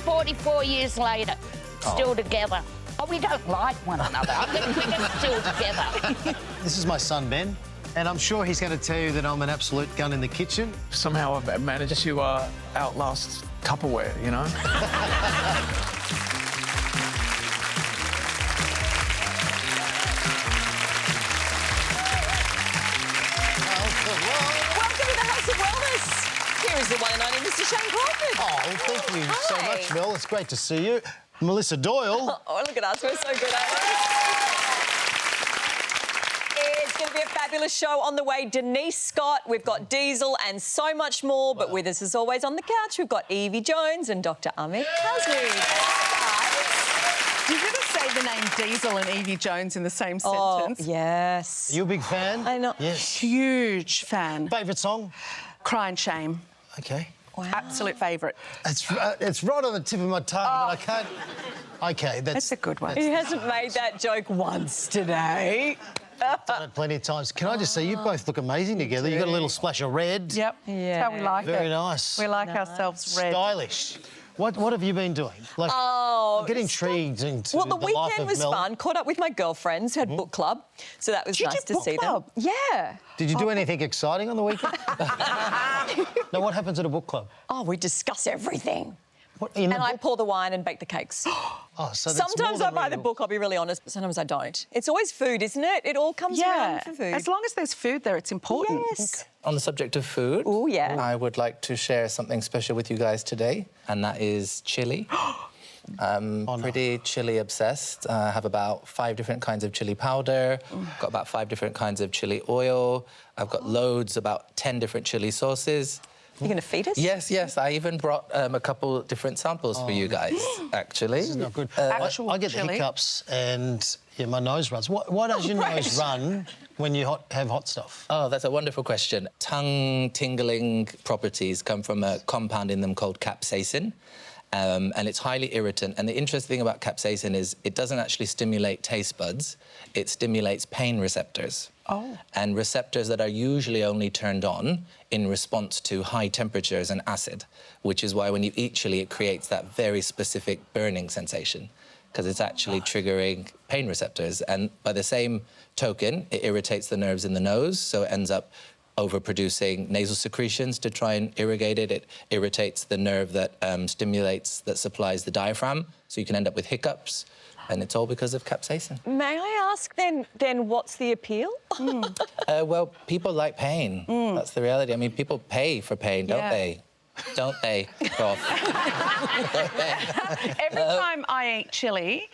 44 years later, still together. Oh, we don't like one another. I think we're still together. This is my son, Ben, and I'm sure he's going to tell you that I'm an absolute gun in the kitchen. Somehow I've managed to outlast Tupperware, you know? Welcome to the House of Wellness. Here is the one and only Mr. Shane Crawford. Oh, well, thank you so much, Mel. It's great to see you. Melissa Doyle. Oh, look at us. We're so good at it. It's going to be a fabulous show on the way. Denise Scott, we've got Diesel and so much more. But with us, as always, on the couch, we've got Evie Jones and Dr. Amit Kazmi. Did you ever say the name Diesel and Evie Jones in the same sentence? Oh, yes. Are you a big fan? I know. Yes. Huge fan. Favourite song? Cry and Shame. OK. Wow. Absolute favourite. It's right on the tip of my tongue, but I can't... OK, That's a good one. He hasn't made that joke once today. done it plenty of times. Can I just say, you both look amazing together. You've got a little splash of red. Yep, Yeah. that's how we like it. Very nice. We like ourselves red. Stylish. What have you been doing? Like, I get intrigued into Well, the life weekend of was Mel. fun. Caught up with my girlfriends, had book club, so that was Did you nice to book see club? them. Yeah. Did you do anything exciting on the weekend? No, what happens at a book club? Oh, we discuss everything. What, in the And I book? pour the wine and bake the cakes. Oh, so that's Sometimes more I than buy the reading book, I'll be really honest, but sometimes I don't. It's always food, isn't it? It all comes Yeah, around for food. as long as there's food there, it's important. Yes. On the subject of food, Oh, yeah. I would like to share something special with you guys today, and that is chili. I'm pretty chili obsessed. I have about 5 different kinds of chili powder, got about 5 different kinds of chili oil. I've got loads, about 10 different chili sauces. You're going to feed us? Yes, I even brought a couple different samples for you guys, actually. This is not good. Actual I get the chili. hiccups and my nose runs. Why does your nose run when you have hot stuff? Oh, that's a wonderful question. Tongue-tingling properties come from a compound in them called capsaicin. And it's highly irritant. And the interesting thing about capsaicin is it doesn't actually stimulate taste buds. It stimulates pain receptors. Oh. And receptors that are usually only turned on in response to high temperatures and acid, which is why when you eat chili, it creates that very specific burning sensation, because it's actually triggering pain receptors. And by the same token, it irritates the nerves in the nose, so it ends up overproducing nasal secretions to try and irrigate it. It irritates the nerve that that supplies the diaphragm, so you can end up with hiccups, and it's all because of capsaicin. May I ask then what's the appeal? Well, people like pain. That's the reality. I mean, people pay for pain, don't they? Don't they, Prof? Every time I eat chili,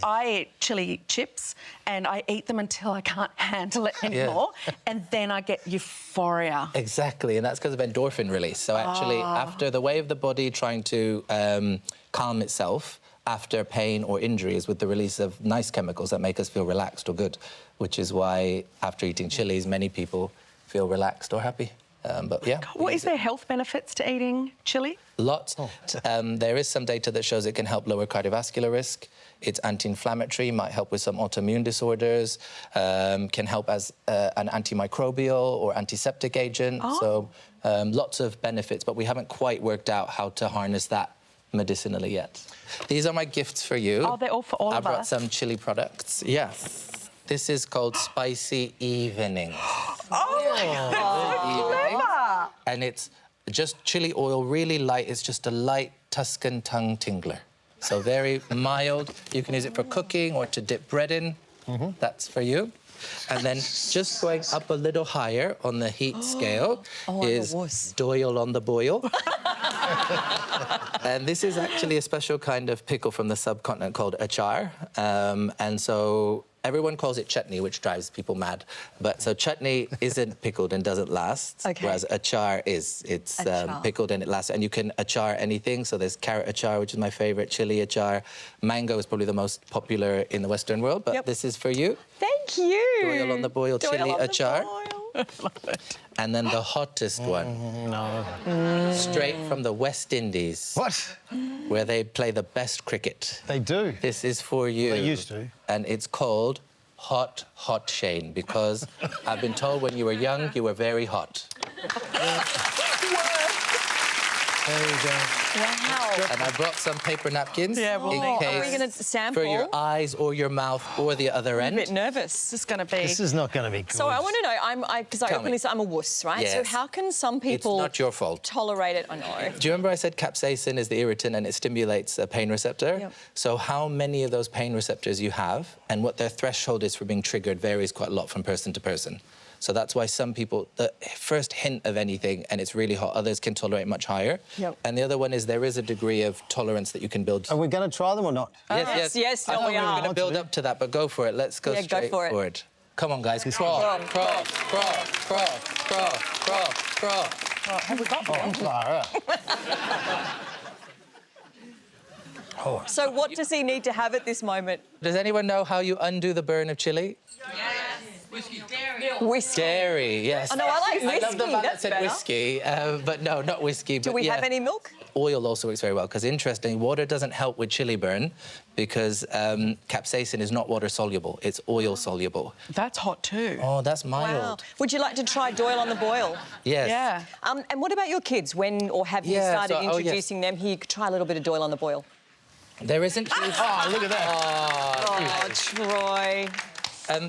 I eat chili chips and I eat them until I can't handle it anymore, and then I get euphoria. Exactly, and that's because of endorphin release. So actually, after the way of the body trying to calm itself after pain or injury is with the release of nice chemicals that make us feel relaxed or good, which is why after eating chilies, many people feel relaxed or happy. But yeah. What is there health benefits to eating chili? Lots. There is some data that shows it can help lower cardiovascular risk. It's anti-inflammatory, might help with some autoimmune disorders, can help as an antimicrobial or antiseptic agent. So lots of benefits, but we haven't quite worked out how to harness that medicinally yet. These are my gifts for you. Oh, they're all for all I of brought us? some chili products. Yes. This is called Spicy Evenings. Clever! And it's just chili oil, really light. It's just a light Tuscan tongue tingler. So very mild. You can use it for cooking or to dip bread in. That's for you. And then just going up a little higher on the heat scale is Doyle on the boil. And this is actually a special kind of pickle from the subcontinent called achar. And so everyone calls it chutney, which drives people mad. But so chutney isn't pickled and doesn't last, whereas achar is. It's pickled and it lasts. And you can achar anything. So there's carrot achar, which is my favourite, chili achar. Mango is probably the most popular in the Western world, but this is for you. Thank you. Doyle on the boil, chili achar. Love it. And then the hottest one. Straight from the West Indies. What? Where they play the best cricket. They do. This is for you. They used to. And it's called Hot, Hot Shane, because I've been told when you were young, you were very hot. There you go. Wow. And I brought some paper napkins Yeah, we'll in need case Are we going to sample? for your eyes or your mouth or the other I'm a end. bit nervous. This is going to be... This is not going to be good. So I want to know, because I Tell openly me. say I'm a wuss, right? So Yes. how can some people It's not your fault. tolerate it? I know. Do you remember I said capsaicin is the irritant and it stimulates a pain receptor? Yep. So how many of those pain receptors you have and what their threshold is for being triggered varies quite a lot from person to person. So that's why some people, the first hint of anything and it's really hot, others can tolerate much higher. Yep. And the other one is there is a degree of tolerance that you can build. Are we going to try them or not? Yes, I no, thought we we were are. going to build up to that, but go for it. Let's go Yeah, go straight for it. forward. Come on, guys. Crawl, crawl, crawl, crawl, crawl, crawl, crawl. Have we got one? So what does he need to have at this moment? Does anyone know how you undo the burn of chili? Whiskey. Dairy, yes. Oh, no, I like I love the whiskey, fact that that's said better. whiskey, but no, not whiskey. Do we have any milk? Oil also works very well because, interestingly, water doesn't help with chili burn because capsaicin is not water soluble; it's oil soluble. That's hot too. Oh, that's Wow. mild. Would you like to try Doyle on the boil? Yes. Yeah. And what about your kids? When or have you Yeah, started so- oh, yes. introducing them? Here, you could try a little bit of Doyle on the boil. There isn't huge. Oh, look at that. Oh, Troy.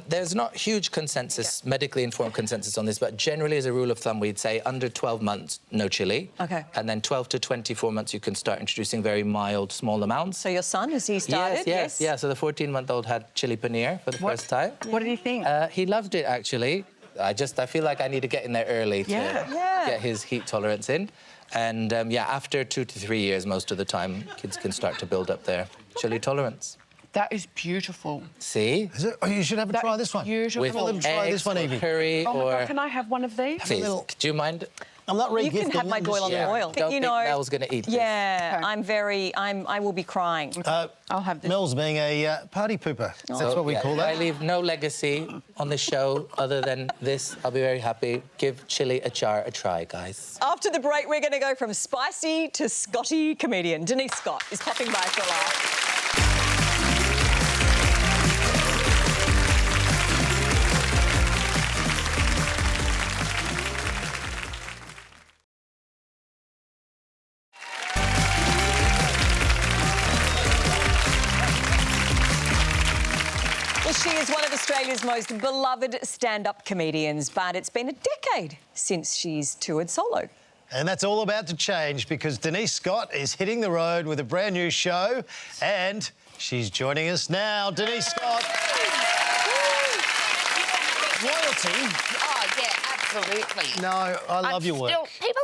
There's not huge consensus, medically informed consensus on this, but generally, as a rule of thumb, we'd say under 12 months, no chili. Okay. And then 12 to 24 months, you can start introducing very mild, small amounts. So your son, has he started? Yes. Yeah, so the 14-month-old had chili paneer for the first time. What did he think? He loved it, actually. I feel like I need to get in there early to Yeah. get his heat tolerance in. And, after 2 to 3 years, most of the time, kids can start to build up their chili tolerance. That is beautiful. See? Is it? Oh, you should have a try this one. Beautiful. With let them try eggs this one, or Evie. curry Oh my or... God, can I have one of these? Please, little- do you mind? I'm not You re-gifting. can have my I'm Doyle on just- the boil. Don't think Mel's going to eat this. Yeah, Okay. I will be crying. I'll have this. Mel's being a party pooper. That's what we call If I that. leave no legacy on the show other than this, I'll be very happy. Give chili a try, guys. After the break, we're going to go from spicy to Scotty comedian. Denise Scott is popping by for a laugh. Well, she is one of Australia's most beloved stand-up comedians, but it's been a decade since she's toured solo. And that's all about to change because Denise Scott is hitting the road with a brand new show and she's joining us now. Denise Scott. Royalty. Oh, yeah, absolutely. No, I love your work. People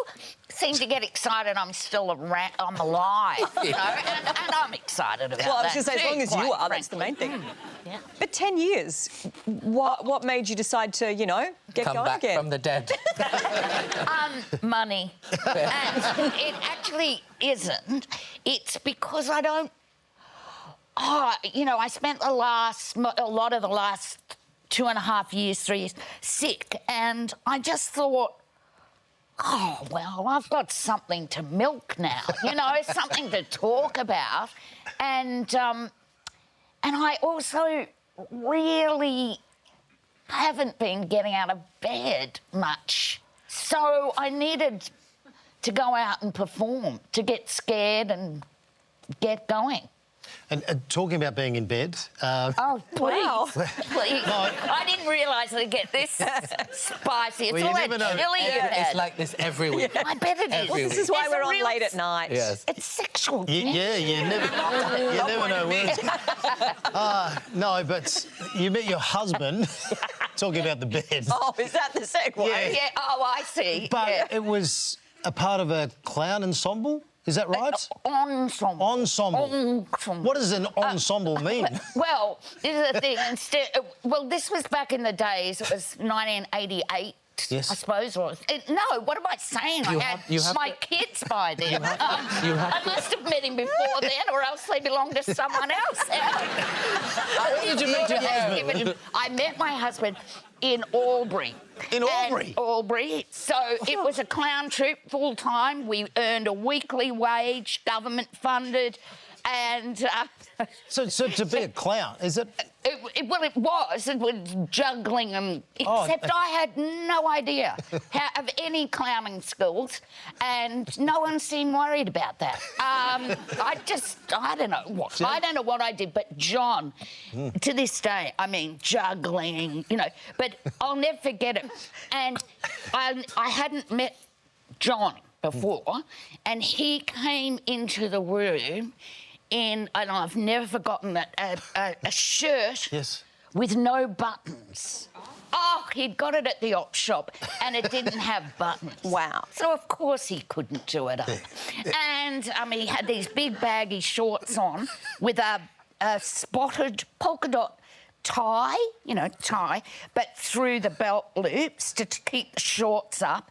seem to get excited I'm still around, I'm alive, you know, and I'm excited about Well, I was that going to say, as too, long as you quite are, that's the main frankly. thing. Yeah. But 10 years, what made you decide to, you know, get Come going back again? from the dead. Money. And it actually isn't. It's because I don't... Oh, you know, I spent a lot of the last 2.5 years, 3 years, sick, and I just thought, oh, well, I've got something to milk now, you know, something to talk about. And I also really haven't been getting out of bed much. So I needed to go out and perform, to get scared and get going. And talking about being in bed, Oh, please. Wow. Please. I didn't realise it'd get this spicy. It's Well, you all that never know. chili you've had. It's like this every week. I bet it is. Well, This is why There's we're a on real- late at night. Yes. It's sexual. yeah, you never know where. No, but you met your husband talking about the bed. Oh, is that the segue? Yeah. Yeah, oh, I see. But yeah. it was a part of a clown ensemble. Is that right? Ensemble. Ensemble. What does an ensemble mean? Well, this is the thing. Well, this was back in the days. It was 1988. Yes. I suppose. No, what am I saying? You I have- had you have my to- kids by then. you have I must have met him before then, or else they belonged to someone else. Where did you meet your husband? I met my husband in Albury. In Albury? And Albury. So it was a clown troupe full time. We earned a weekly wage, government funded. And So to be a clown, is it? it was juggling and except I had no idea of any clowning skills, and no one seemed worried about that. I don't know what I did, but John, to this day, I mean, juggling, but I'll never forget it. And I hadn't met John before, and he came into the room in, and I've never forgotten that, a shirt with no buttons. Oh, he'd got it at the op shop and it didn't have buttons. Wow. So, of course, he couldn't do it up. And he had these big baggy shorts on with a spotted polka dot tie, but through the belt loops to keep the shorts up.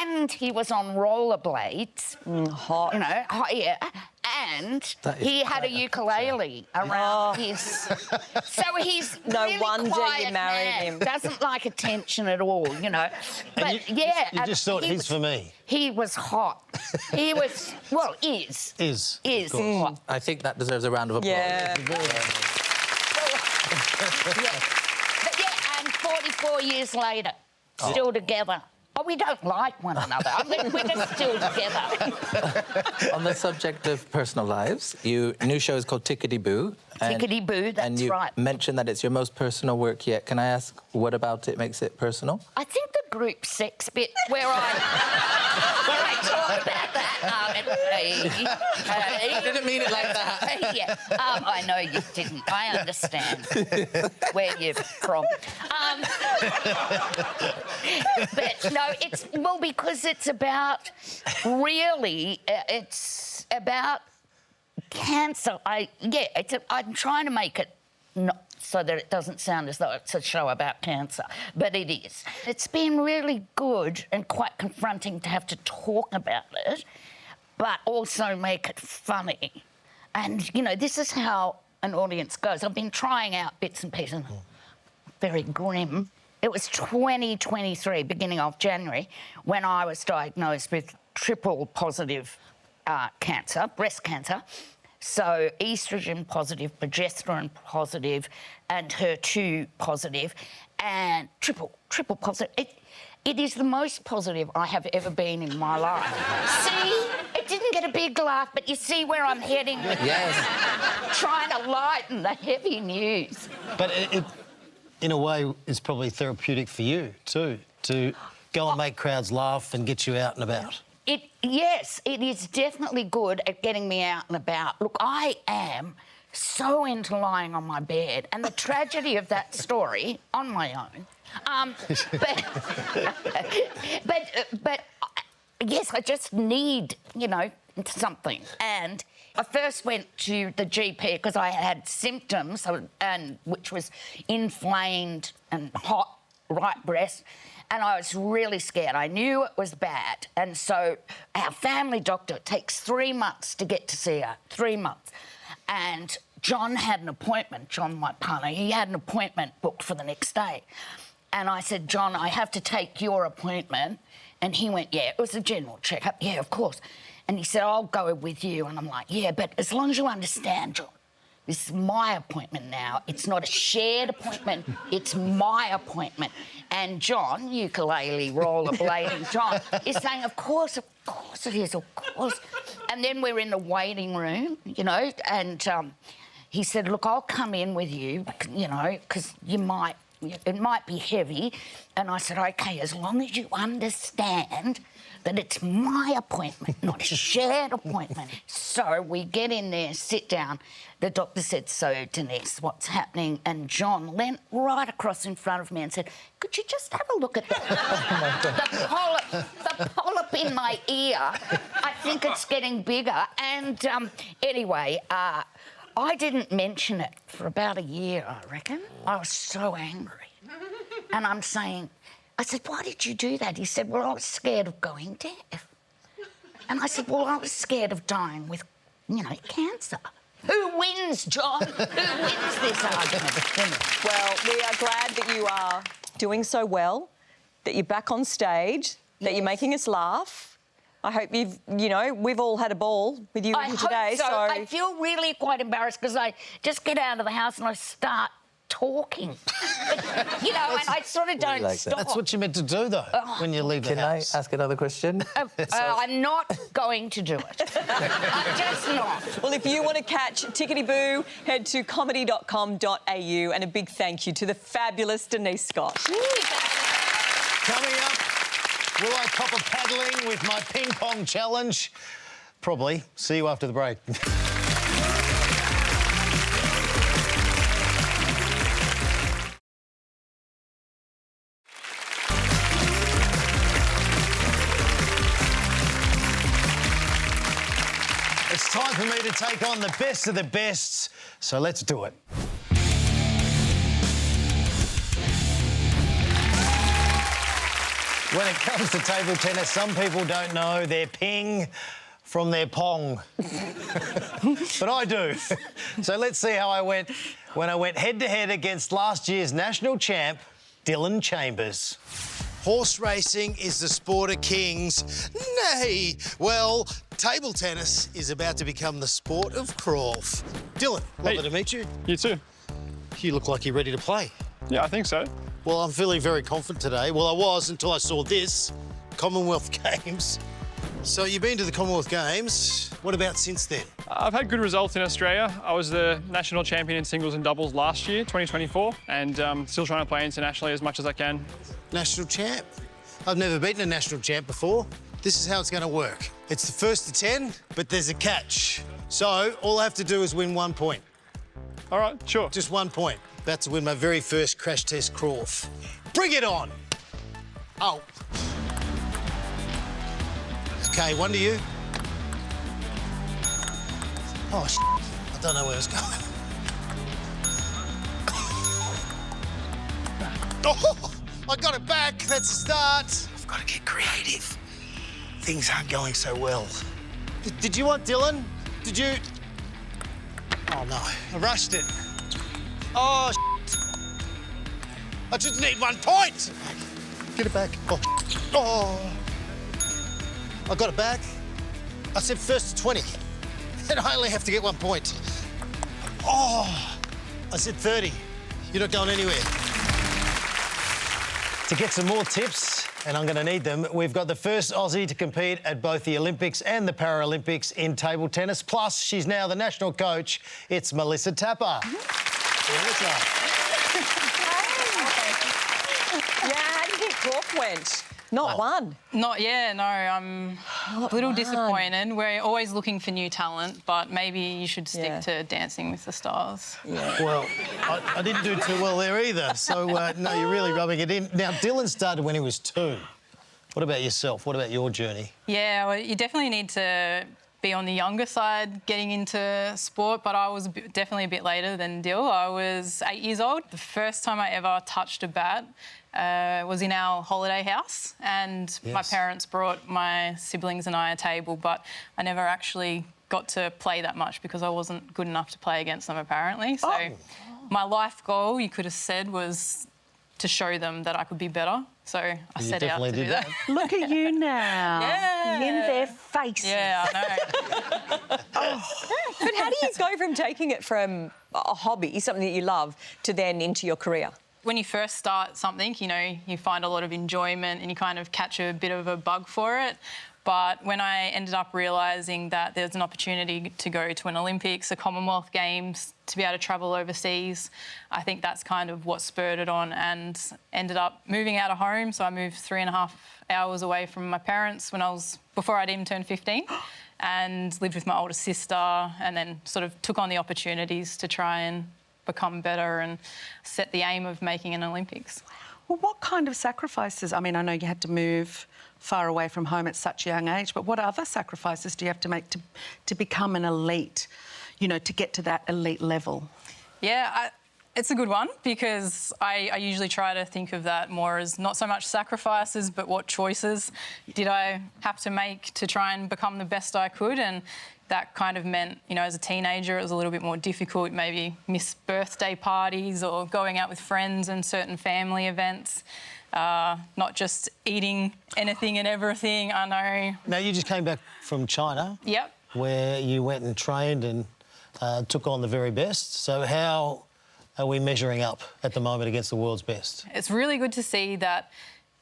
And he was on rollerblades. Hot. Yeah. And he had a ukulele around his... So he's No really wonder quiet you married man. him. Doesn't like attention at all, But, You just thought, he's for me. He was hot. He was... Well, is. Is. Hot. I think that deserves a round of applause. Yeah. But and 44 years later, still together. Oh, we don't like one another. We're just still together. On the subject of personal lives, your new show is called Tickety Boo. Tickety Boo, that's and you right. mentioned that it's your most personal work yet. Can I ask what about it makes it personal? I think the group sex bit where I talk about that. I didn't mean it like that. Yeah, I know you didn't. I understand where you're from. But no, because it's about it's about cancer. I'm trying to make it not so that it doesn't sound as though it's a show about cancer, but it is. It's been really good and quite confronting to have to talk about it, but also make it funny. And, this is how an audience goes. I've been trying out bits and pieces. Very grim. It was 2023, beginning of January, when I was diagnosed with triple positive cancer, breast cancer. So estrogen positive, progesterone positive, and HER2 positive, and triple positive. It is the most positive I have ever been in my life. See? It didn't get a big laugh, but you see where I'm heading with trying to lighten the heavy news. But it, in a way, is probably therapeutic for you, too, to go and make crowds laugh and get you out and about. Yes, it is definitely good at getting me out and about. Look, I am so into lying on my bed, and the tragedy of that story, on my own, but yes, I just need, something. And I first went to the GP because I had symptoms, which was inflamed and hot right breast. And I was really scared. I knew it was bad. And so our family doctor, it takes 3 months to get to see her, 3 months. And John had an appointment, John, my partner, he had an appointment booked for the next day. And I said, John, I have to take your appointment. And he went, yeah, it was a general checkup. Yeah, of course. And he said, I'll go with you. And I'm like, yeah, but as long as you understand, John, this is my appointment now. It's not a shared appointment. It's my appointment. And John, ukulele, rollerblading John, is saying, of course it is, of course. And then we're in the waiting room, and he said, look, I'll come in with you, because it might be heavy. And I said, OK, as long as you understand that it's my appointment, not a shared appointment. So we get in there, sit down. The doctor said, so, Denise, what's happening? And John leant right across in front of me and said, could you just have a look at the polyp in my ear? I think it's getting bigger. And anyway, I didn't mention it for about a year, I reckon. I was so angry. And I'm saying, I said, why did you do that? He said, well, I was scared of going deaf. And I said, well, I was scared of dying with, cancer. Who wins, John? Who wins this argument? Well, we are glad that you are doing so well, that you're back on stage, that you're making us laugh. I hope we've all had a ball with you I today. hope so. I feel really quite embarrassed because I just get out of the house and I start talking. And I sort of don't stop. That's what you're meant to do, though, when you leave the Can house. I ask another question? I'm not going to do it. I'm just not. Well, if you want to catch Tickety Boo, head to comedy.com.au, and a big thank you to the fabulous Denise Scott. Coming up, will I cop a paddling with my ping pong challenge? Probably. See you after the break. It's time for me to take on the best of the bests, so let's do it. When it comes to table tennis, some people don't know their ping from their pong. But I do. So let's see how I went when I went head-to-head against last year's national champ, Dylan Chambers. Horse racing is the sport of kings. Nay, well, table tennis is about to become the sport of Crawf. Dylan, lovely to meet you. You too. You look like you're ready to play. Yeah, I think so. Well, I'm feeling very confident today. Well, I was until I saw this, Commonwealth Games. So you've been to the Commonwealth Games. What about since then? I've had good results in Australia. I was the national champion in singles and doubles last year, 2024, and still trying to play internationally as much as I can. National champ? I've never beaten a national champ before. This is how it's going to work. It's the first to 10, but there's a catch. So all I have to do is win 1 point. All right, sure. Just 1 point. About to win my very first crash test Crawf. Bring it on! Oh. Okay, one to you. Oh, I don't know where it's going. Oh, I got it back. That's a start. I've got to get creative. Things aren't going so well. Did you want Dylan? Did you? Oh, no. I rushed it. Oh, I just need 1 point. Get it back. Oh. I got it back. I said first to 20. And I only have to get 1 point. Oh. I said 30. You're not going anywhere. To get some more tips, and I'm going to need them, we've got the first Aussie to compete at both the Olympics and the Paralympics in table tennis. Plus, she's now the national coach. It's Melissa Tapper. Melissa. Yeah, how do you think Crawf went? Not one. No, I'm a little disappointed. We're always looking for new talent, but maybe you should stick to Dancing with the Stars. Yeah. Well, I didn't do too well there either, so no, you're really rubbing it in. Now, Dylan started when he was 2. What about yourself? What about your journey? Yeah, well, you definitely need to be on the younger side getting into sport, but I was definitely a bit later than Dill. I was 8 years old. The first time I ever touched a bat was in our holiday house, and my parents brought my siblings and I a table, but I never actually got to play that much because I wasn't good enough to play against them, apparently. So my life goal, you could have said, was to show them that I could be better. So I set out to do that. Look at you now. Yeah. In their faces. Yeah, I know. But how do you go from taking it from a hobby, something that you love, to then into your career? When you first start something, you find a lot of enjoyment and you kind of catch a bit of a bug for it. But when I ended up realising that there's an opportunity to go to an Olympics, a Commonwealth Games, to be able to travel overseas, I think that's kind of what spurred it on, and ended up moving out of home. So I moved 3.5 hours away from my parents before I'd even turned 15, and lived with my older sister, and then sort of took on the opportunities to try and become better and set the aim of making an Olympics. Well, what kind of sacrifices? I mean, I know you had to move far away from home at such a young age, but what other sacrifices do you have to make to become an elite, to get to that elite level? Yeah, it's a good one, because I usually try to think of that more as not so much sacrifices, but what choices did I have to make to try and become the best I could. And that kind of meant, as a teenager, it was a little bit more difficult, maybe miss birthday parties or going out with friends and certain family events. not just eating anything and everything. I know. Now, you just came back from China. Yep. Where you went and trained and took on the very best. So how are we measuring up at the moment against the world's best? It's really good to see that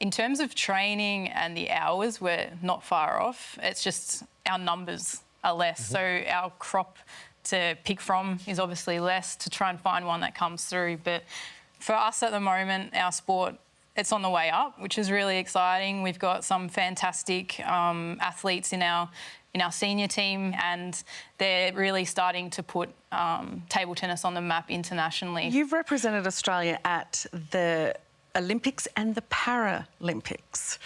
in terms of training and the hours, we're not far off. It's just our numbers are less. So our crop to pick from is obviously less, to try and find one that comes through. But for us at the moment, our sport, it's on the way up, which is really exciting. We've got some fantastic athletes in our senior team, and they're really starting to put table tennis on the map internationally. You've represented Australia at the Olympics and the Paralympics.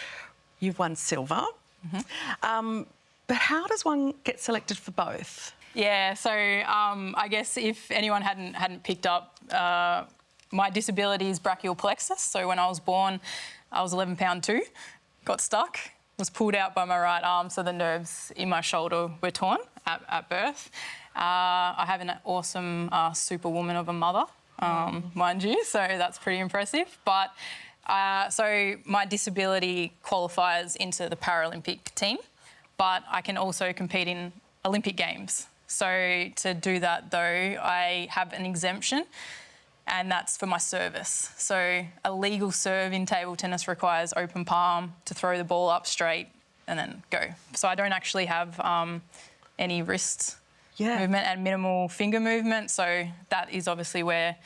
You've won silver. But how does one get selected for both? Yeah, so I guess if anyone hadn't picked up, my disability is brachial plexus. So when I was born, I was 11 pound 2, got stuck, was pulled out by my right arm, so the nerves in my shoulder were torn at birth. I have an awesome superwoman of a mother, mind you, so that's pretty impressive. But so my disability qualifies into the Paralympic team, but I can also compete in Olympic Games. So to do that, though, I have an exemption, and that's for my service. So a legal serve in table tennis requires open palm to throw the ball up straight and then go. So I don't actually have any wrist movement and minimal finger movement. So that is obviously where,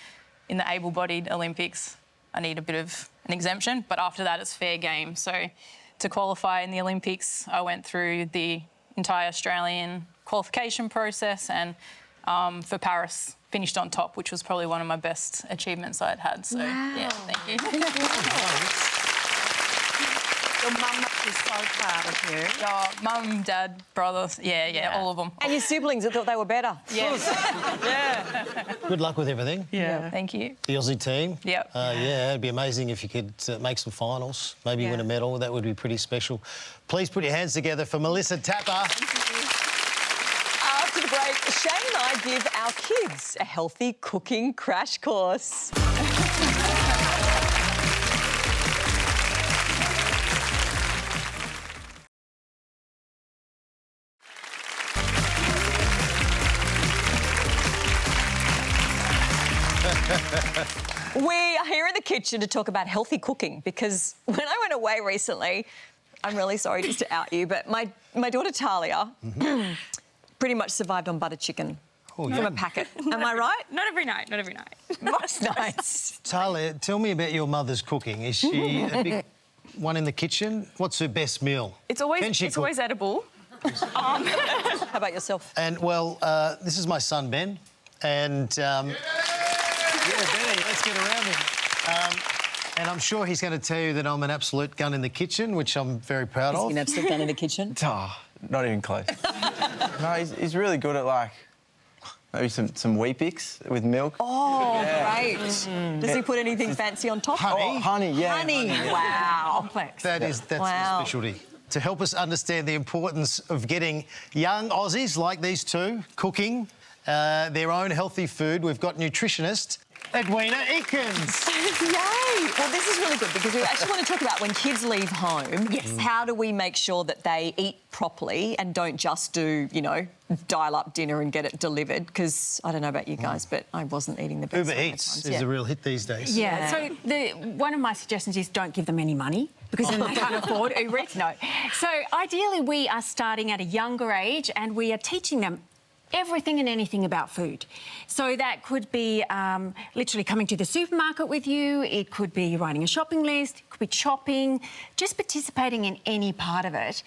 in the able-bodied Olympics, I need a bit of an exemption. But after that, it's fair game. So to qualify in the Olympics, I went through the entire Australian qualification process, and for Paris, finished on top, which was probably one of my best achievements I'd had. So, yeah, thank you. Your mum must be so proud of you. Oh, mum, dad, brothers, yeah, all of them. And your siblings that thought they were better. Yes. Good luck with everything. Yeah. Thank you. The Aussie team. Yep. Yeah, it'd be amazing if you could make some finals, maybe win a medal. That would be pretty special. Please put your hands together for Melissa Tapper. After the break, Shane and I give our kids a healthy cooking crash course. We are here in the kitchen to talk about healthy cooking, because when I went away recently, I'm really sorry just to out you, but my daughter Talia pretty much survived on butter chicken from a packet. Am I right? Not every night, not every night. Most nights. Talia, tell me about your mother's cooking. Is she a big one in the kitchen? What's her best meal? It's always edible. How about yourself? And, well, this is my son, Ben. And, Benny, let's get around him. And I'm sure he's going to tell you that I'm an absolute gun in the kitchen, which I'm very proud of. Is he an absolute gun in the kitchen? Oh, not even close. No, he's really good at, like, maybe some Weet-Bix with milk. Oh, great. Does he put anything fancy on top? Honey. Oh, honey, yeah. Honey, wow. Complex. That's his specialty. To help us understand the importance of getting young Aussies like these two cooking their own healthy food, we've got nutritionist Edwina Ekins. Yay! Well, this is really good, because we actually want to talk about when kids leave home, how do we make sure that they eat properly and don't just do, you know, dial up dinner and get it delivered? Because I don't know about you guys, but I wasn't eating the best. Uber Eats is a real hit these days. Yeah. So one of my suggestions is don't give them any money, because then they can't afford Uber Eats. No. So ideally, we are starting at a younger age, and we are teaching them everything and anything about food. So that could be literally coming to the supermarket with you, it could be writing a shopping list, it could be shopping, just participating in any part of it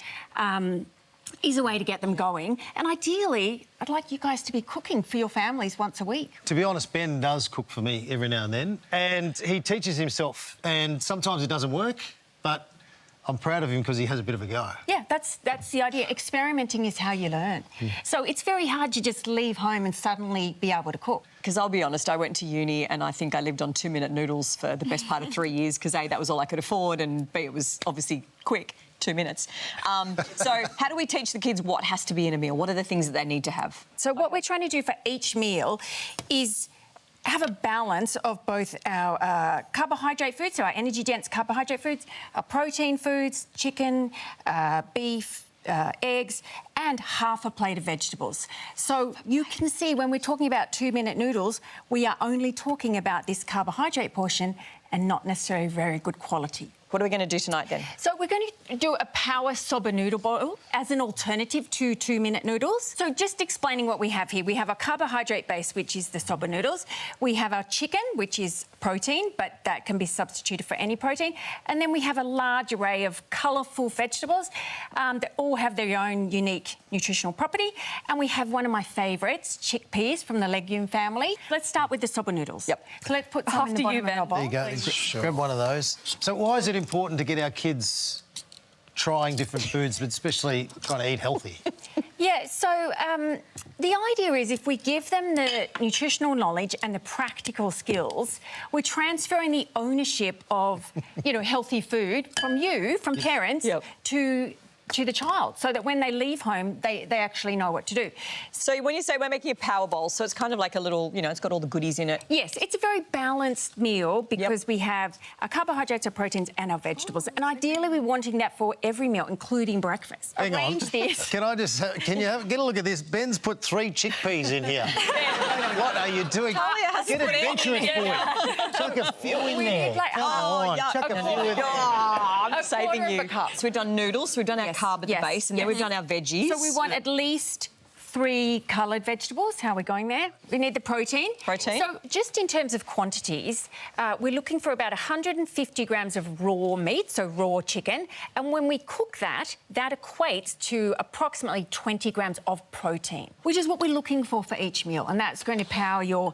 is a way to get them going. And ideally, I'd like you guys to be cooking for your families once a week. To be honest, Ben does cook for me every now and then, and he teaches himself, and sometimes it doesn't work, but I'm proud of him because he has a bit of a go. Yeah, that's the idea. Experimenting is how you learn. So it's very hard to just leave home and suddenly be able to cook. Because I'll be honest, I went to uni and I think I lived on 2-minute noodles for the best part of 3 years, because A, that was all I could afford, and B, it was obviously quick, 2 minutes. So how do we teach the kids what has to be in a meal? What are the things that they need to have? So what we're trying to do for each meal is have a balance of both our carbohydrate foods, so our energy-dense carbohydrate foods, our protein foods, chicken, beef, eggs, and half a plate of vegetables. So you can see when we're talking about 2-minute noodles, we are only talking about this carbohydrate portion and not necessarily very good quality. What are we going to do tonight then? So we're going to do a power soba noodle bowl as an alternative to 2-minute noodles. So just explaining what we have here. We have a carbohydrate base, which is the soba noodles. We have our chicken, which is protein, but that can be substituted for any protein. And then we have a large array of colourful vegetables that all have their own unique nutritional property. And we have one of my favourites, chickpeas from the legume family. Let's start with the soba noodles. Yep. So let's put some in the bottom of our bowl. There you go. please. Grab one of those. So why is it important to get our kids trying different foods, but especially trying to eat healthy? Yeah, so the idea is if we give them the nutritional knowledge and the practical skills, we're transferring the ownership of, healthy food from parents to the child, so that when they leave home, they actually know what to do. So when you say we're making a power bowl, so it's kind of like a little, it's got all the goodies in it. Yes, it's a very balanced meal because we have our carbohydrates, our proteins and our vegetables. And ideally, we're wanting that for every meal, including breakfast. Hang on. This. Can I just... get a look at this? Ben's put 3 chickpeas in here. What are you doing? Talia has Get put it adventurous, in. boy. Chuck a few in We there. need like Come on, chuck a few in there. I'm saving quarter of you. a cup. So we've done noodles, so we've done our carb at the base, and then we've done our veggies. So we want at least 3 coloured vegetables. How are we going there? We need the protein. Protein. So just in terms of quantities, we're looking for about 150 grams of raw meat, so raw chicken. And when we cook that equates to approximately 20 grams of protein, which is what we're looking for each meal. And that's going to power your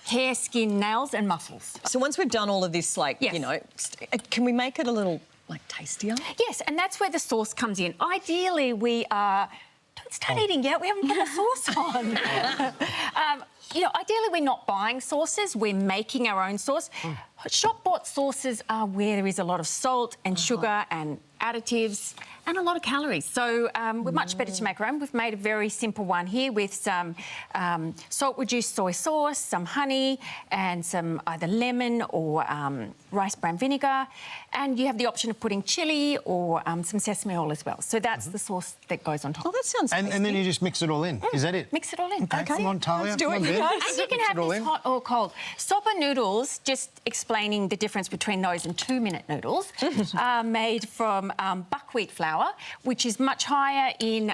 hair, skin, nails and muscles. So once we've done all of this, can we make it a little, tastier? Yes, and that's where the sauce comes in. Ideally, we are... Don't start eating yet. We haven't put the sauce on. Ideally, we're not buying sauces. We're making our own sauce. Shop-bought sauces are where there is a lot of salt and sugar and additives and a lot of calories. So we're much better to make our own. We've made a very simple one here with some salt-reduced soy sauce, some honey and some either lemon or rice bran vinegar. And you have the option of putting chilli or some sesame oil as well. So that's the sauce that goes on top. Oh, that sounds tasty. And then you just mix it all in. Is that it? Mix it all in. Okay, come on, Talia. Let's do it. Come on, Ben. And you can have this hot or cold. Soba noodles, just explaining the difference between those and 2-minute noodles, are made from buckwheat flour, which is much higher in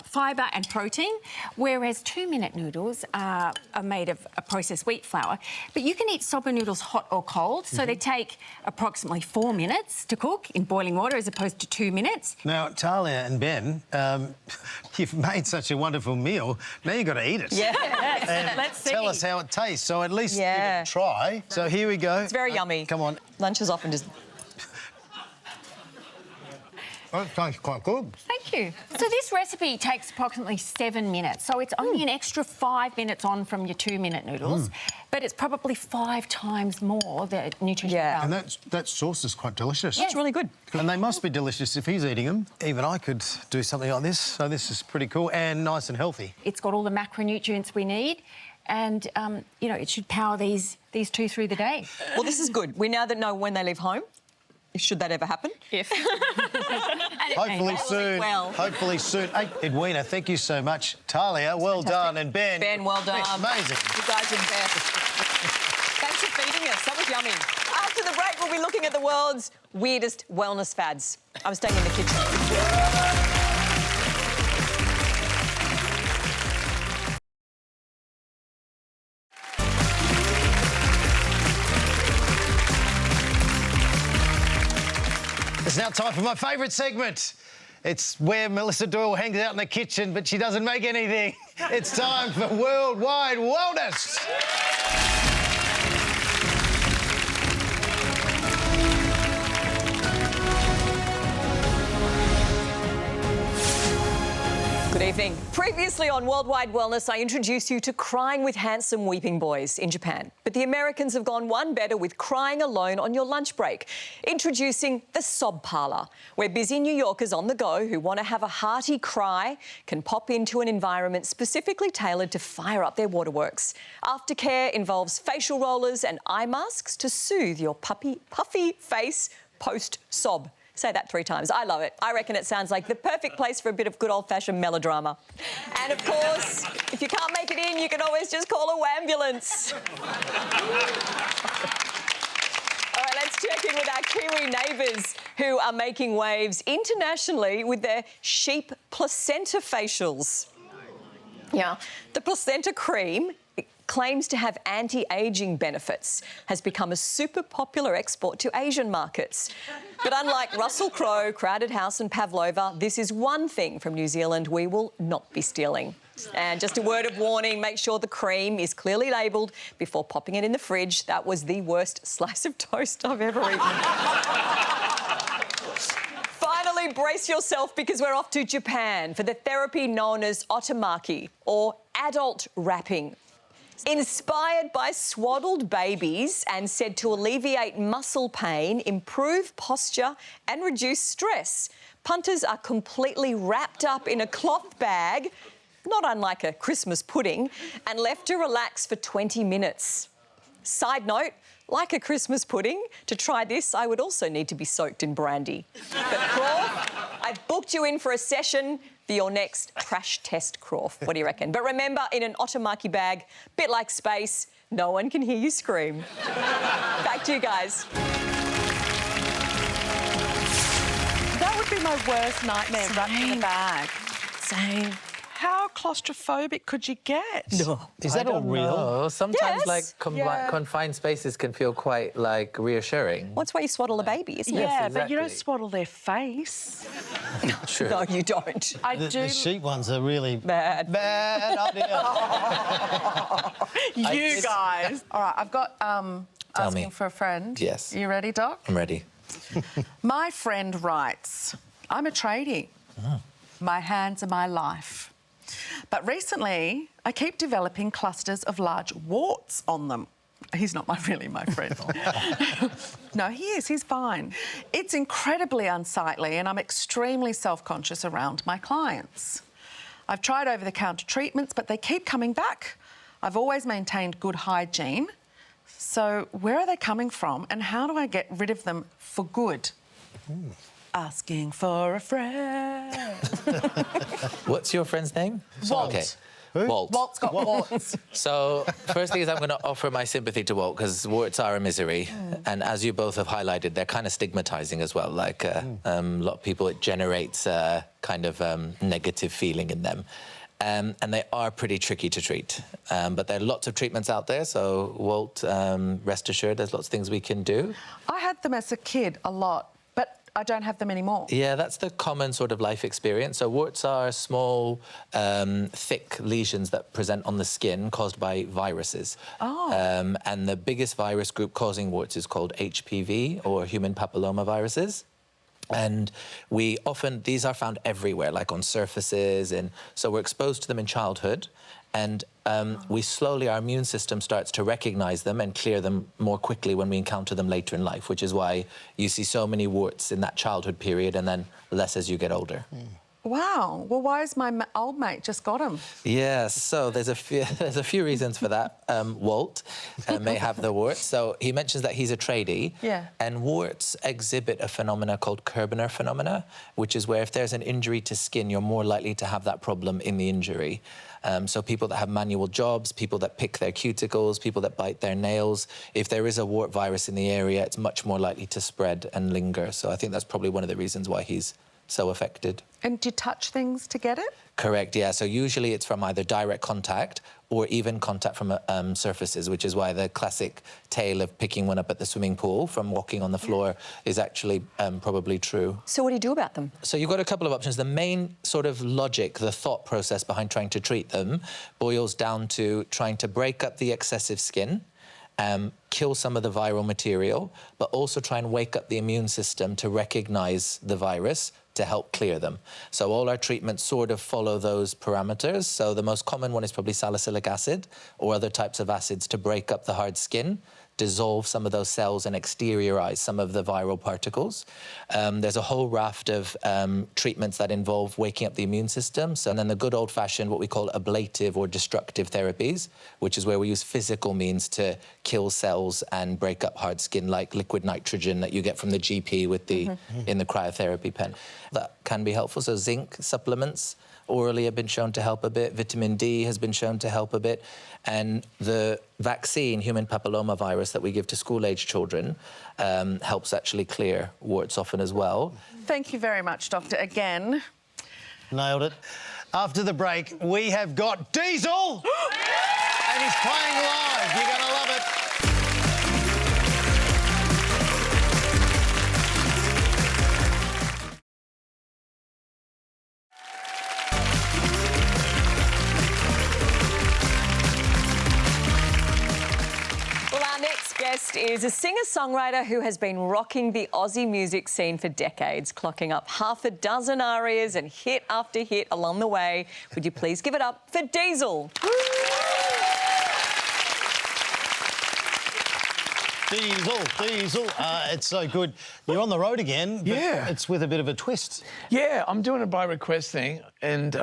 fibre and protein, whereas 2-minute noodles are made of a processed wheat flour. But you can eat soba noodles hot or cold, so they take approximately 4 minutes to cook in boiling water as opposed to 2 minutes. Now, Talia and Ben, you've made such a wonderful meal. Now you've got to eat it. Yeah. And Let's see. tell us how it tastes. So at least give it a try. So here we go. It's very yummy. Come on. Lunch is often just... Oh, it tastes quite good. Thank you. So this recipe takes approximately 7 minutes. So it's only an extra 5 minutes on from your 2-minute noodles, but it's probably 5 times more the nutritional value. And that sauce is quite delicious. Yeah, it's really good. And they must be delicious if he's eating them. Even I could do something like this. So this is pretty cool and nice and healthy. It's got all the macronutrients we need, and it should power these 2 through the day. Well, this is good. We now know when they leave home, should that ever happen. If. Hopefully soon. Well. Hopefully soon. Hey, Edwina, thank you so much. Talia, well done. And Ben. Ben, well done. Amazing. You guys are the best. Thanks for feeding us. That was yummy. After the break, we'll be looking at the world's weirdest wellness fads. I'm staying in the kitchen. It's now time for my favourite segment. It's where Melissa Doyle hangs out in the kitchen, but she doesn't make anything. It's time for Worldwide Wellness. Good evening. Previously on Worldwide Wellness, I introduced you to crying with handsome weeping boys in Japan. But the Americans have gone one better with crying alone on your lunch break. Introducing the Sob Parlour, where busy New Yorkers on the go who want to have a hearty cry can pop into an environment specifically tailored to fire up their waterworks. Aftercare involves facial rollers and eye masks to soothe your puffy face post-sob. Say that 3 times. I love it. I reckon it sounds like the perfect place for a bit of good old-fashioned melodrama. And, of course, if you can't make it in, you can always just call a wambulance. All right, let's check in with our Kiwi neighbours who are making waves internationally with their sheep placenta facials. Yeah, the placenta cream claims to have anti-ageing benefits, has become a super popular export to Asian markets. But unlike Russell Crowe, Crowded House and Pavlova, this is one thing from New Zealand we will not be stealing. And just a word of warning, make sure the cream is clearly labelled before popping it in the fridge. That was the worst slice of toast I've ever eaten. Finally, brace yourself because we're off to Japan for the therapy known as otomaki, or adult wrapping. Inspired by swaddled babies and said to alleviate muscle pain, improve posture and reduce stress, punters are completely wrapped up in a cloth bag, not unlike a Christmas pudding, and left to relax for 20 minutes. Side note, like a Christmas pudding, to try this, I would also need to be soaked in brandy. But Crawf, I've booked you in for a session for your next crash test, Crawf. What do you reckon? But remember, in an otomaki bag, bit like space, no one can hear you scream. Back to you guys. That would be my worst nightmare, wrapped in a bag. Same. How claustrophobic could you get? No. Is that all real? Oh, sometimes Yes. confined spaces can feel quite reassuring. Well, that's why you swaddle a baby, isn't it? Yeah, but you don't exactly. swaddle their face. True. No, you don't. I The do. sheep ones are really Bad. bad idea. You guys. All right, I've got asking me. for a friend. Yes. You ready, Doc? I'm ready. My friend writes, I'm a tradie. My hands are my life. But recently, I keep developing clusters of large warts on them. He's not really my friend. No, he is. He's fine. It's incredibly unsightly and I'm extremely self-conscious around my clients. I've tried over-the-counter treatments, but they keep coming back. I've always maintained good hygiene. So where are they coming from and how do I get rid of them for good? Asking for a friend. What's your friend's name? Walt. Okay. Who? Walt. Walt's got warts. So, first thing is I'm going to offer my sympathy to Walt because warts are a misery. And as you both have highlighted, they're kind of stigmatising as well. Like a lot of people, it generates a kind of negative feeling in them. And they are pretty tricky to treat. But there are lots of treatments out there. So, Walt, rest assured, there's lots of things we can do. I had them as a kid a lot, but I don't have them anymore. Yeah, that's the common sort of life experience. So warts are small, thick lesions that present on the skin caused by viruses. Oh. And the biggest virus group causing warts is called HPV, or human papillomaviruses. And these are found everywhere, like on surfaces, and so we're exposed to them in childhood. And our immune system starts to recognise them and clear them more quickly when we encounter them later in life, which is why you see so many warts in that childhood period and then less as you get older. Wow. Well, why has my old mate just got them? Yeah, so there's a few reasons for that. Walt may have the warts. So he mentions that he's a tradie. Yeah. And warts exhibit a phenomena called Kerbener phenomena, which is where if there's an injury to skin, you're more likely to have that problem in the injury. So people that have manual jobs, people that pick their cuticles, people that bite their nails, if there is a wart virus in the area, it's much more likely to spread and linger. So I think that's probably one of the reasons why he's so affected. And do you touch things to get it? Correct, yeah. So usually it's from either direct contact or even contact from surfaces, which is why the classic tale of picking one up at the swimming pool from walking on the floor is actually probably true. So what do you do about them? So you've got a couple of options. The main sort of logic, the thought process behind trying to treat them boils down to trying to break up the excessive skin, kill some of the viral material, but also try and wake up the immune system to recognise the virus, to help clear them. So all our treatments sort of follow those parameters. So the most common one is probably salicylic acid or other types of acids to break up the hard skin, dissolve some of those cells and exteriorize some of the viral particles. There's a whole raft of treatments that involve waking up the immune system. So, and then the good old-fashioned, what we call ablative or destructive therapies, which is where we use physical means to kill cells and break up hard skin, like liquid nitrogen that you get from the GP with the in the cryotherapy pen. That can be helpful. So zinc supplements orally have been shown to help a bit. Vitamin D has been shown to help a bit. And the vaccine, human papillomavirus, that we give to school-age children helps actually clear warts often as well. Thank you very much, Doctor. Again. Nailed it. After the break, we have got Diesel! And he's playing live. You're going to love it. Guest is a singer-songwriter who has been rocking the Aussie music scene for decades, clocking up half a dozen arias and hit after hit along the way. Would you please give it up for Diesel? Diesel. It's so good. You're on the road again, but it's with a bit of a twist. Yeah, I'm doing it by request thing, and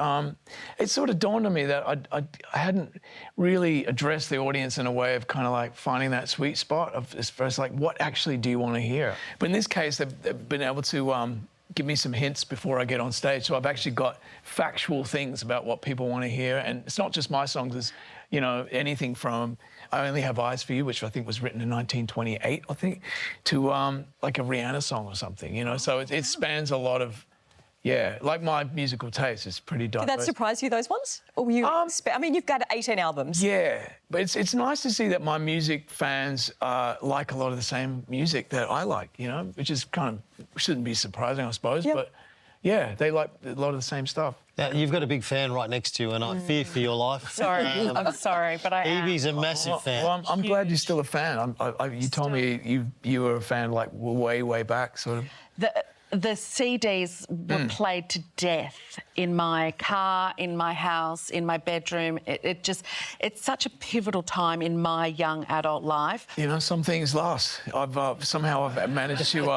it sort of dawned on me that I hadn't really addressed the audience in a way of kind of like finding that sweet spot of as far as like what actually do you want to hear. But in this case, they've been able to give me some hints before I get on stage, so I've actually got factual things about what people want to hear, and it's not just my songs. There's, you know, anything from I Only Have Eyes for You, which I think was written in 1928, I think, to like a Rihanna song or something, you know. So it spans a lot of, like my musical taste is pretty diverse. Did that surprise you, those ones? Or were you I mean, you've got 18 albums. Yeah, but it's nice to see that my music fans like a lot of the same music that I like, you know, which is kind of, shouldn't be surprising, I suppose, but yeah, they like a lot of the same stuff. Now, you've got a big fan right next to you, and I fear for your life. Sorry, I'm sorry, but I am. Evie's a massive fan. Well, I'm glad you're still a fan. You told me you were a fan like way back, sort of. The CDs were played to death in my car, in my house, in my bedroom. It's such a pivotal time in my young adult life. You know, some things last. Somehow I've managed to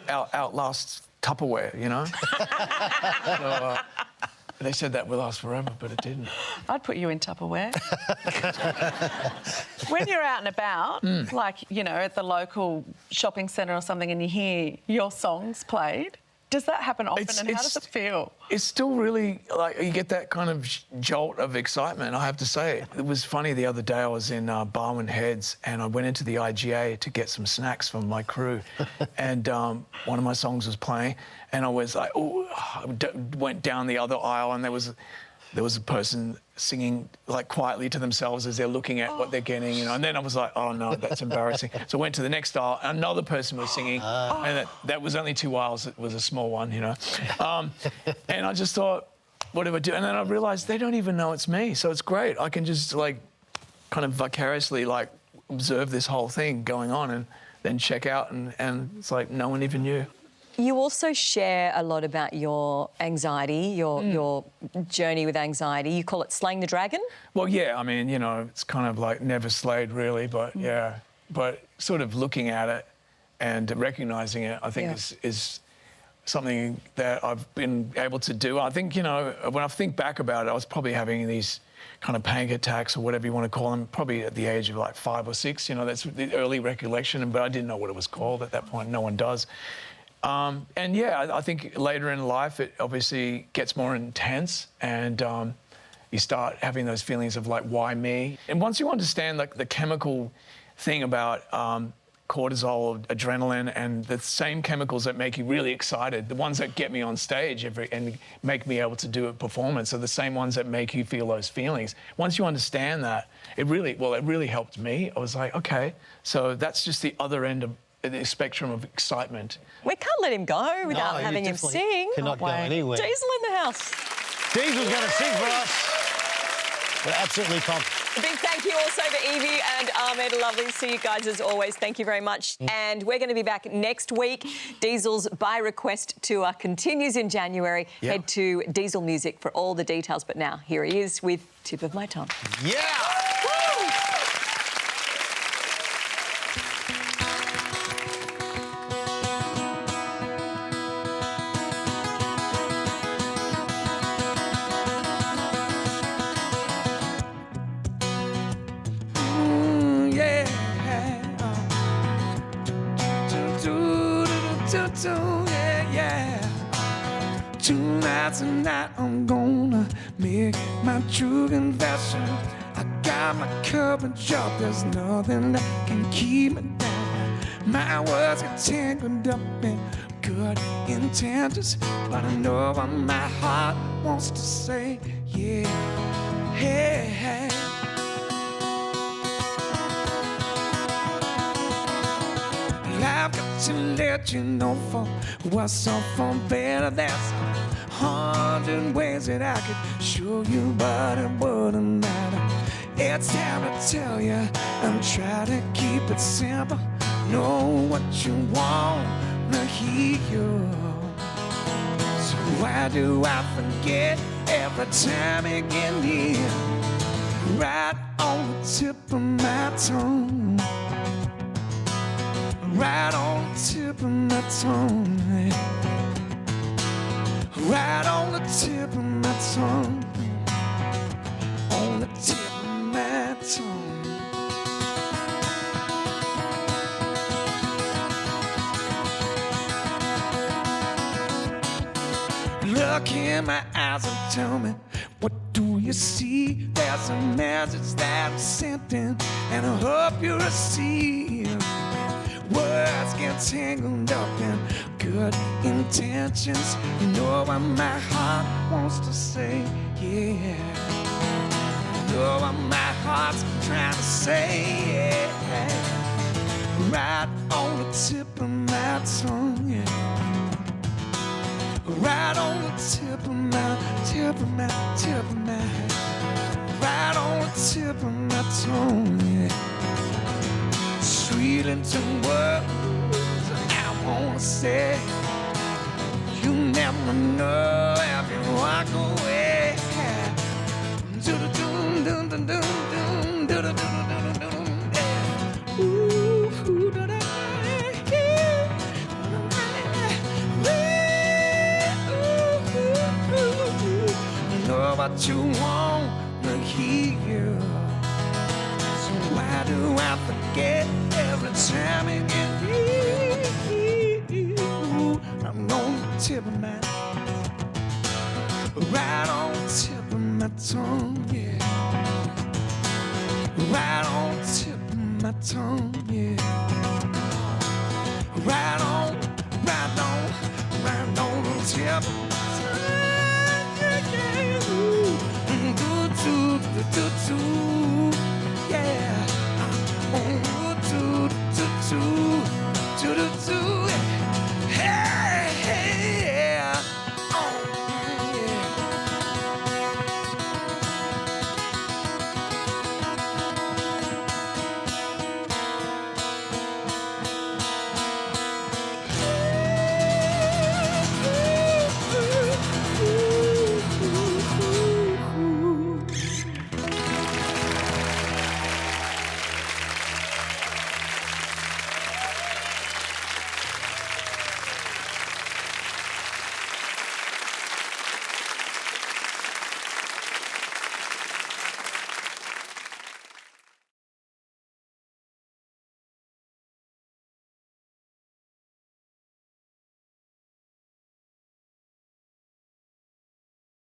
outlast Tupperware, you know? So, they said that would last forever, but it didn't. I'd put you in Tupperware. When you're out and about, like, you know, at the local shopping centre or something, and you hear your songs played, does that happen often, and how does it feel? It's still really, like, you get that kind of jolt of excitement, I have to say. It was funny, the other day I was in Barwon Heads and I went into the IGA to get some snacks from my crew and one of my songs was playing and I was like, I went down the other aisle and there was a person singing like quietly to themselves as they're looking at what they're getting, you know. And then I was like, oh no, that's embarrassing. So I went to the next aisle, another person was singing, and that was only 2 aisles. It was a small one, you know. And I just thought, what do I do? And then I realised they don't even know it's me, so it's great. I can just like kind of vicariously like observe this whole thing going on, and then check out, and it's like no one even knew. You also share a lot about your anxiety, your journey with anxiety. You call it slaying the dragon? Well, yeah, I mean, you know, it's kind of like never slayed, really, but yeah. But sort of looking at it and recognising it, I think is something that I've been able to do. I think, you know, when I think back about it, I was probably having these kind of panic attacks or whatever you want to call them, probably at the age of like 5 or 6, you know, that's the early recollection, but I didn't know what it was called at that point. No one does. And yeah, I think later in life it obviously gets more intense and you start having those feelings of like, why me? And once you understand like the chemical thing about cortisol, adrenaline, and the same chemicals that make you really excited, the ones that get me on stage and make me able to do a performance are the same ones that make you feel those feelings. Once you understand that, it really helped me. I was like, okay, so that's just the other end of the spectrum of excitement. We can't let him go without having him sing. Cannot go anywhere. Diesel in the house. Diesel's going to sing for us. We're absolutely pumped. A big thank you also to Evie and Ahmed. Lovely to see you guys as always. Thank you very much. And we're going to be back next week. Diesel's By Request tour continues in January. Yep. Head to Diesel Music for all the details. But now, here he is with Tip of My Tongue. Yeah! Tonight I'm gonna make my true confession. I got my courage up, there's nothing that can keep me down. My words get tangled up in good intentions, but I know what my heart wants to say. Yeah, hey, hey. I've got to let you know for what's up for better. There's 100 ways that I could show you, but it wouldn't matter. It's time to tell you, I'm trying to keep it simple. Know what you want to hear. So why do I forget every time you get near? Right on the tip of my tongue. Right on the tip of my tongue. Right on the tip of my tongue. On the tip of my tongue. Look in my eyes and tell me, what do you see? There's a message that I'm sending, and I hope you receive. Words get tangled up in good intentions. You know what my heart wants to say, yeah. You know what my heart's trying to say, yeah. Right on the tip of my tongue, yeah. Right on the tip of my, tip of my, tip of my. Right on the tip of my tongue, yeah. Sweet little words I wanna say. You never know if you walk away. Know what you want to hear. So why do I forget every time you get here? I'm on the tip of my, right on the tip of my tongue, yeah. Right on the tip of my tongue, yeah. Right on the tip of my tongue, yeah, yeah.